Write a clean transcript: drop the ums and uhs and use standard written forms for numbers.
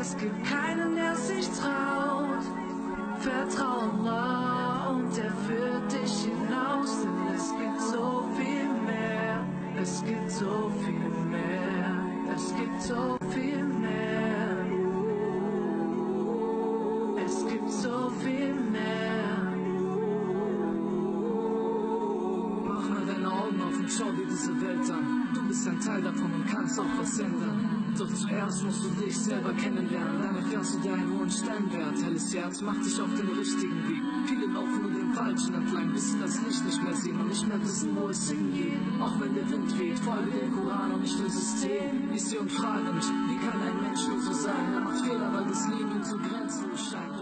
Es gibt keinen, der sich traut. Vertrau Allah und er führt dich hinaus, denn es gibt so viel mehr. Es gibt so viel mehr. Es gibt so viel mehr. Es gibt so viel mehr. Mach mal deine Augen auf und schau dir diese Welt an. Du bist ein Teil davon und kannst auch was ändern. Doch zuerst musst du dich selber kennenlernen, dann erfährst du deinen hohen Stellenwert. Helles Herz macht dich auf den richtigen Weg. Viele laufen nur den falschen entlang, bis sie das Licht nicht mehr sehen und nicht mehr wissen, wo es hingeht. Auch wenn der Wind weht, folge dem Koran und nicht dem System. Lies sie und frage nicht, wie kann ein Mensch nur so sein? Er macht Fehler, weil das Leben ihm so grenzenlos scheint.